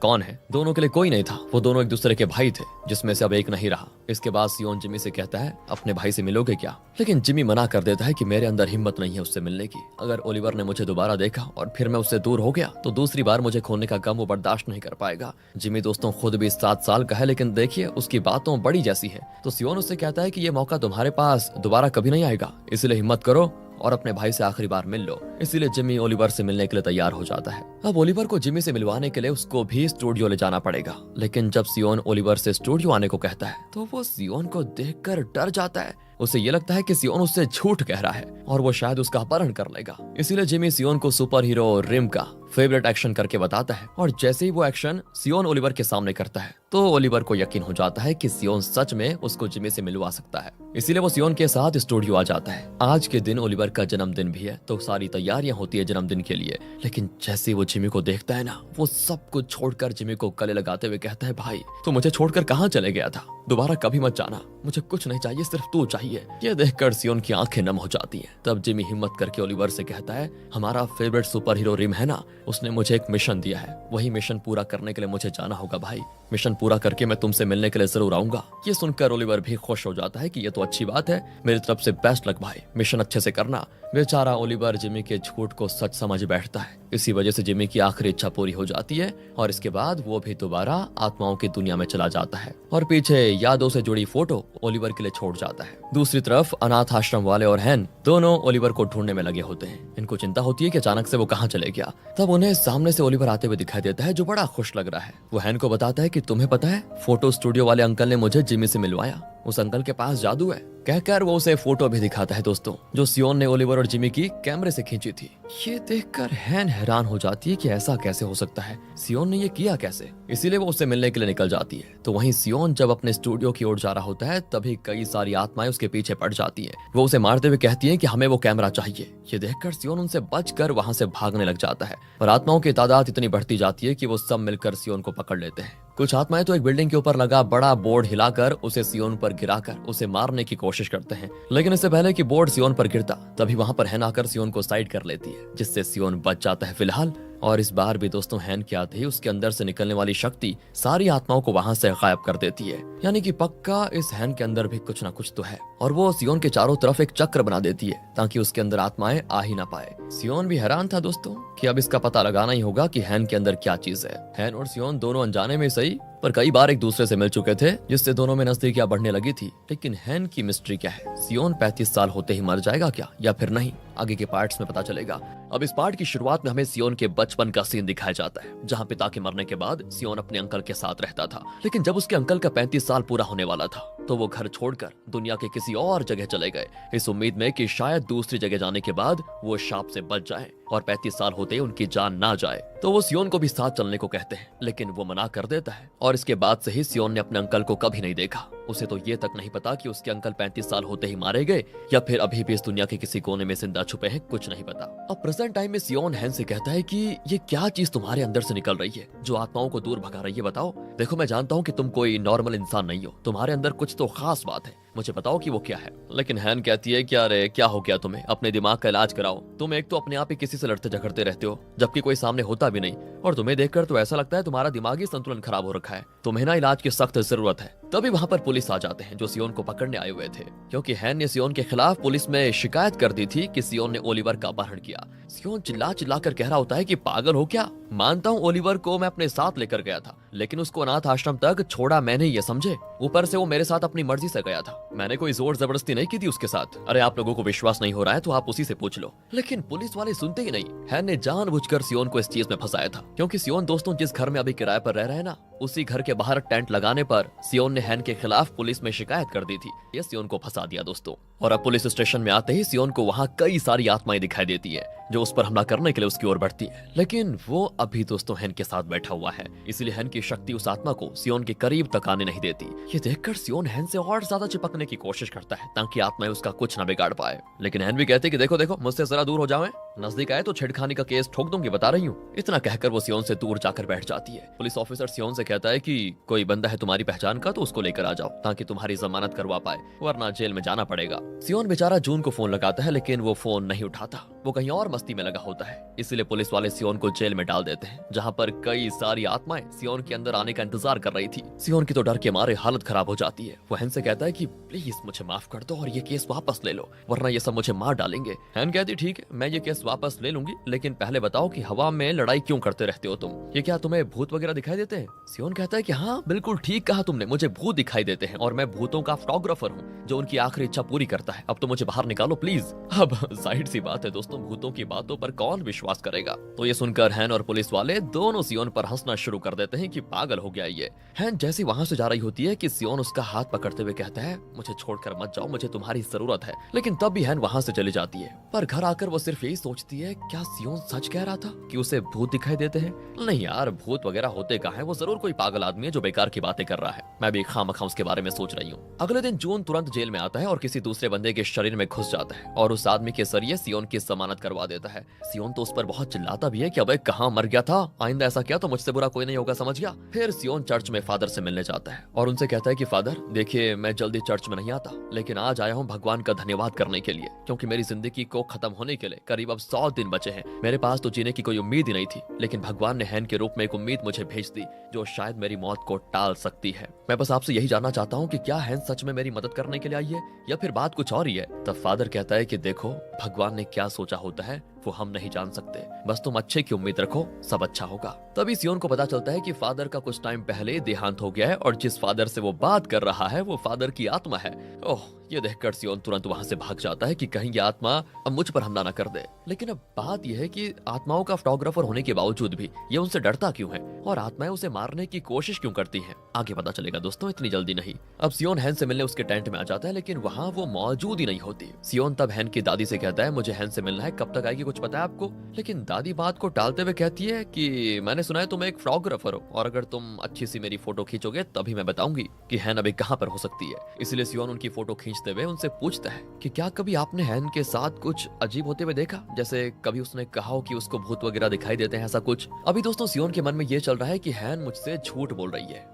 कौन है? दोनों के लिए कोई नहीं था। वो दोनों एक दूसरे के भाई थे, जिसमें से अब एक नहीं रहा। इसके बाद सियोन जिमी से कहता है, अपने भाई से मिलोगे क्या? लेकिन जिमी मना कर देता है कि मेरे अंदर हिम्मत नहीं है उससे मिलने की। अगर ओलिवर ने मुझे दोबारा देखा और फिर मैं उससे दूर हो गया तो दूसरी बार मुझे खोने का गम वो बर्दाश्त नहीं कर पाएगा। जिमी दोस्तों खुद भी 7 साल का है, लेकिन देखिए उसकी बातों बड़ी जैसी है। तो सियोन उससे कहता है कि ये मौका तुम्हारे पास दोबारा कभी नहीं आएगा, इसलिए हिम्मत करो और अपने भाई से आखिरी बार मिल लो। इसीलिए जिमी ओलिवर से मिलने के लिए तैयार हो जाता है। अब ओलिवर को जिमी से मिलवाने के लिए उसको भी स्टूडियो ले जाना पड़ेगा। लेकिन जब सियोन ओलिवर से स्टूडियो आने को कहता है तो वो सियोन को देखकर डर जाता है। उसे ये लगता है कि सियोन उससे झूठ कह रहा है और वो शायद उसका अपहरण कर लेगा। इसीलिए जिमी सियोन को सुपर हीरो रिम का फेवरेट एक्शन करके बताता है, और जैसे ही वो एक्शन सियोन ओलिवर के सामने करता है तो ओलिवर को यकीन हो जाता है कि सियोन सच में उसको जिमी से मिलवा सकता है। इसीलिए वो सियोन के साथ स्टूडियो आ जाता है। आज के दिन ओलिवर का जन्मदिन भी है, तो सारी तैयारियां होती है जन्मदिन के लिए। लेकिन जैसे वो जिमी को देखता है ना, वो सब कुछ छोड़कर जिमी को गले लगाते हुए कहता है, भाई तू मुझे छोड़कर कहाँ चले गया था? दोबारा कभी मत जाना, मुझे कुछ नहीं चाहिए, सिर्फ तू चाहिए। ये देखकर सियोन की आंखें नम हो जाती हैं। तब जिमी हिम्मत करके ओलिवर से कहता है, हमारा फेवरेट सुपर हीरो रिम है ना, उसने मुझे एक मिशन दिया है, वही मिशन पूरा करने के लिए मुझे जाना होगा भाई। मिशन पूरा करके मैं तुमसे मिलने के लिए जरूर आऊंगा। ये सुनकर ओलिवर भी खुश हो जाता है कि ये तो अच्छी बात है, मेरी तरफ से बेस्ट लक भाई, मिशन अच्छे से करना। बेचारा ओलिवर जिमी के झूठ को सच समझ बैठता है। इसी वजह से जिमी की आखिरी इच्छा पूरी हो जाती है और इसके बाद वो भी दोबारा आत्माओं की दुनिया में चला जाता है और पीछे यादों से जुड़ी फोटो ओलिवर के लिए छोड़ जाता है। दूसरी तरफ अनाथ आश्रम वाले और हैन दोनों ओलिवर को ढूंढने में लगे होते हैं। इनको चिंता होती है कि अचानक से वो कहाँ चले गया। तब उन्हें सामने से ओलिवर आते हुए दिखाई देता है, जो बड़ा खुश लग रहा है। वो हैन को बताता है कि तुम्हें पता है, फोटो स्टूडियो वाले अंकल ने मुझे जिमी से मिलवाया, उस अंकल के पास जादू है। कहकर वो उसे फोटो भी दिखाता है दोस्तों, जो सियोन ने ओलिवर और जिमी की कैमरे से खींची थी। ये देखकर हैन हैरान हो जाती है कि ऐसा कैसे हो सकता है, सियोन ने ये किया कैसे। इसीलिए वो उससे मिलने के लिए निकल जाती है। तो वहीं सियोन जब अपने स्टूडियो की ओर जा रहा होता है, तभी कई सारी आत्माएं उसके पीछे पड़ जाती हैं। वो उसे मारते हुए कहती हैं कि हमें वो कैमरा चाहिए। ये देखकर सियोन उनसे बचकर वहां से भागने लग जाता है और आत्माओं की तादाद इतनी बढ़ती जाती है कि वो सब मिलकर सियोन को पकड़ लेते हैं। कुछ आत्माएं तो एक बिल्डिंग के ऊपर लगा बड़ा बोर्ड हिलाकर उसे सियोन पर गिराकर उसे मारने की कोशिश करते हैं, लेकिन इससे पहले कि बोर्ड सियोन पर गिरता तभी वहां पर हैन आकर सियोन को साइड कर लेती है, जिससे सियोन बच जाता है फिलहाल। और इस बार भी दोस्तों हैन के आते ही उसके अंदर से निकलने वाली शक्ति सारी आत्माओं को वहां से गायब कर देती है। यानी कि पक्का इस हैन के अंदर भी कुछ ना कुछ तो है। और वो सियोन के चारों तरफ एक चक्र बना देती है ताकि उसके अंदर आत्माएं आ ही ना पाए। सियोन भी हैरान था दोस्तों कि अब इसका पता लगाना ही होगा कि हैन के अंदर क्या चीज है। हैन और सियोन दोनों अनजाने में सही पर कई बार एक दूसरे से मिल चुके थे, जिससे दोनों में नजदीकियां बढ़ने लगी थी। लेकिन हैन की मिस्ट्री क्या है? सियोन 35 साल होते ही मर जाएगा क्या, या फिर नहीं? आगे के पार्ट्स में पता चलेगा। अब इस पार्ट की शुरुआत में हमें सियोन के बचपन का सीन दिखाया जाता है, जहां पिता के मरने के बाद सियोन अपने अंकल के साथ रहता था। लेकिन जब उसके अंकल का 35 साल पूरा होने वाला था तो वो घर छोड़कर दुनिया के किसी और जगह चले गए, इस उम्मीद में कि शायद दूसरी जगह जाने के बाद वो शाप से बच जाए और 35 साल होते ही उनकी जान ना जाए। तो वो सियोन को भी साथ चलने को कहते हैं, लेकिन वो मना कर देता है। और इसके बाद से ही सियोन ने अपने अंकल को कभी नहीं देखा। उसे तो ये तक नहीं पता कि उसके अंकल 35 साल होते ही मारे गए या फिर अभी भी इस दुनिया के किसी कोने में जिंदा छुपे हैं, कुछ नहीं पता। अब प्रेजेंट टाइम में सियोन हैन से कहता है कि ये क्या चीज तुम्हारे अंदर से निकल रही है जो आत्माओं को दूर भगा रही है, बताओ। देखो मैं जानता हूँ कि तुम कोई नॉर्मल इंसान नहीं हो, तुम्हारे अंदर कुछ तो खास बात है, मुझे बताओ कि वो क्या है। लेकिन हैन कहती है कि अरे क्या हो गया तुम्हें, अपने दिमाग का इलाज कराओ। तुम एक तो अपने आप ही किसी से लड़ते झगड़ते रहते हो जबकि कोई सामने होता भी नहीं, और तुम्हें देखकर तो ऐसा लगता है तुम्हारा दिमागी संतुलन खराब हो रखा है, तुम्हें ना इलाज की सख्त जरूरत है। तभी वहाँ पर पुलिस आ जाते हैं जो सियोन को पकड़ने आए हुए थे, क्योंकि हैन ने सियोन के खिलाफ पुलिस में शिकायत कर दी थी कि सियोन ने ओलिवर का अपहरण किया। सियोन चिल्ला चिल्ला कर कह रहा होता है कि पागल हो क्या, मानता हूँ ओलिवर को मैं अपने साथ लेकर गया था, लेकिन उसको अनाथ आश्रम तक छोड़ा मैंने, ये समझे। ऊपर से वो मेरे साथ अपनी मर्जी से गया था, मैंने कोई जोर जबरदस्ती नहीं की थी उसके साथ। अरे आप लोगों को विश्वास नहीं हो रहा है तो आप उसी से पूछ लो। लेकिन पुलिस वाले सुनते ही नहीं। हैन ने जानबूझकर सियोन को इस चीज में फंसाया था, क्योंकि सियोन दोस्तों जिस घर में अभी किराए पर रह रहे हैं ना, उसी घर के बाहर टेंट लगाने पर सियोन ने हैन के खिलाफ पुलिस में शिकायत कर दी थी। ये सियोन को फंसा दिया दोस्तों। और अब पुलिस स्टेशन में आते ही सियोन को वहाँ कई सारी आत्माएं दिखाई देती है जो उस पर हमला करने के लिए उसकी ओर बढ़ती है, लेकिन वो अभी दोस्तों हैन के साथ बैठा हुआ है, इसलिए हैन की शक्ति उस आत्मा को सियोन के करीब तक आने नहीं देती। ये देखकर सियोन हैन से और ज्यादा चिपकने की कोशिश करता है ताकि आत्माएं उसका कुछ न बिगाड़ पाए, लेकिन हैन भी कहते कि देखो देखो मुझसे जरा दूर हो जाओ, नजदीक आए तो छेड़खानी का केस ठोक दूंगी, बता रही हूँ। इतना कहकर वो सियोन से दूर जाकर बैठ जाती है। पुलिस ऑफिसर सियोन से कहता है कि कोई बंदा है तुम्हारी पहचान का तो उसको लेकर आ जाओ ताकि तुम्हारी जमानत करवा पाए, वरना जेल में जाना पड़ेगा। सियोन बेचारा जून को फोन लगाता है लेकिन वो फोन नहीं उठाता, वो कहीं और मस्ती में लगा होता है। इसीलिए पुलिस वाले सियोन को जेल में डाल देते हैं, जहाँ पर कई सारी आत्माएं सियोन के अंदर आने का इंतजार कर रही थी। सियोन की तो डर के मारे हालत खराब हो जाती है। वो हैन से कहता है कि प्लीज मुझे माफ कर दो और ये केस वापस ले लो, वरना ये सब मुझे मार डालेंगे। हैन कहती ठीक है, मैं ये केस वापस ले लूंगी, लेकिन पहले बताओ कि हवा में लड़ाई क्यों करते रहते हो तुम? ये क्या तुम्हें भूत वगैरह दिखाई देते हैं? सियोन कहता है कि हाँ बिल्कुल ठीक कहा तुमने, मुझे भूत दिखाई देते हैं और मैं भूतों का फोटोग्राफर हूँ जो उनकी आखिरी इच्छा पूरी करता है। अब तो मुझे बाहर निकालो प्लीज। अब जाहिर सी बात है दोस्तों, भूतों की बातों पर कौन विश्वास करेगा? तो ये सुनकर हैन और पुलिस वाले दोनों सियोन पर हंसना शुरू कर देते हैं कि पागल हो गया ये। हैन जैसी वहां से जा रही होती है कि सियोन उसका हाथ पकड़ते हुए कहता है मुझे छोड़कर मत जाओ, मुझे तुम्हारी जरूरत है। लेकिन तब भी हैन वहां से चली जाती है। पर घर आकर वो सिर्फ यही सोचती है, क्या सियोन सच कह रहा था कि उसे भूत दिखाई देते हैं? नहीं यार, भूत वगैरह होते कहाँ है, वो जरूर कोई पागल आदमी है जो बेकार की बातें कर रहा है। मैं भी खामखा उसके बारे में सोच रही हूँ। अगले दिन जून तुरंत जेल में आता है और किसी दूसरे बंदे के शरीर में घुस जाता है और उस आदमी के जरिए सियोन की जमानत करवा देता है। सियोन तो उस पर बहुत चिल्लाता भी है कि अबे कहाँ मर गया था, आइंदा ऐसा किया तो मुझसे बुरा कोई नहीं होगा, समझ गया? फिर सियोन चर्च में फादर से मिलने जाता है और उनसे कहता है कि फादर देखिए, मैं जल्दी चर्च में नहीं आता, लेकिन आज आया हूँ भगवान का धन्यवाद करने के लिए, क्योंकि मेरी जिंदगी को खत्म होने के लिए करीब अब 100 दिन बचे हैं। मेरे पास तो जीने की कोई उम्मीद ही नहीं थी, लेकिन भगवान ने हैन के रूप में एक उम्मीद मुझे भेज दी जो शायद मेरी मौत को टाल सकती है। मैं बस आपसे यही जानना चाहता हूँ कि क्या हैन सच में मेरी मदद करने के लिए आई है या फिर बात कुछ और ही है? तब फादर कहता है कि देखो, भगवान ने क्या सोचा होता है वो हम नहीं जान सकते, बस तुम अच्छे की उम्मीद रखो, सब अच्छा होगा। तभी सियोन को पता चलता है कि फादर का कुछ टाइम पहले देहांत हो गया है और जिस फादर से वो बात कर रहा है वो फादर की आत्मा है। ओह, ये देखकर सियोन तुरंत वहां से भाग जाता है कि कहीं ये आत्मा अब मुझ पर हमला न कर दे। लेकिन अब बात यह है कि आत्माओं का फोटोग्राफर होने के बावजूद भी ये उनसे डरता क्यों है और आत्माएं उसे मारने की कोशिश क्यों करती हैं? आगे पता चलेगा दोस्तों, इतनी जल्दी नहीं। अब सियोन हैन से मिलने उसके टेंट में आ जाता है, लेकिन वहाँ वो मौजूद ही नहीं होती। सियोन तब हैन की दादी से कहता है मुझे हैन से मिलना है, कब तक आएगी कुछ पता है आपको? लेकिन दादी बात को टालते हुए कहती है कि मैंने सुना है तुम एक फोटोग्राफर हो और अगर तुम अच्छी सी मेरी फोटो खींचोगे तभी मैं बताऊंगी कि हैन अभी कहाँ पर हो सकती है। इसलिए सियोन उनकी फोटो खींचते हुए उनसे पूछता है कि क्या कभी आपने हैन के साथ कुछ अजीब होते हुए देखा, जैसे कभी उसने कहा हो कि उसको भूत वगैरह दिखाई देते हैं, ऐसा कुछ? अभी दोस्तों सियोन के मन में ये चल रहा है कि हैन मुझसे झूठ बोल रही है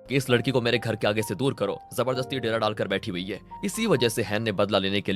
कि इस लड़की को मेरे घर के आगे से दूर करो, जबरदस्ती डेरा डालकर बैठी हुई है। इसी वजह से हैन ने बदला लेने के लिए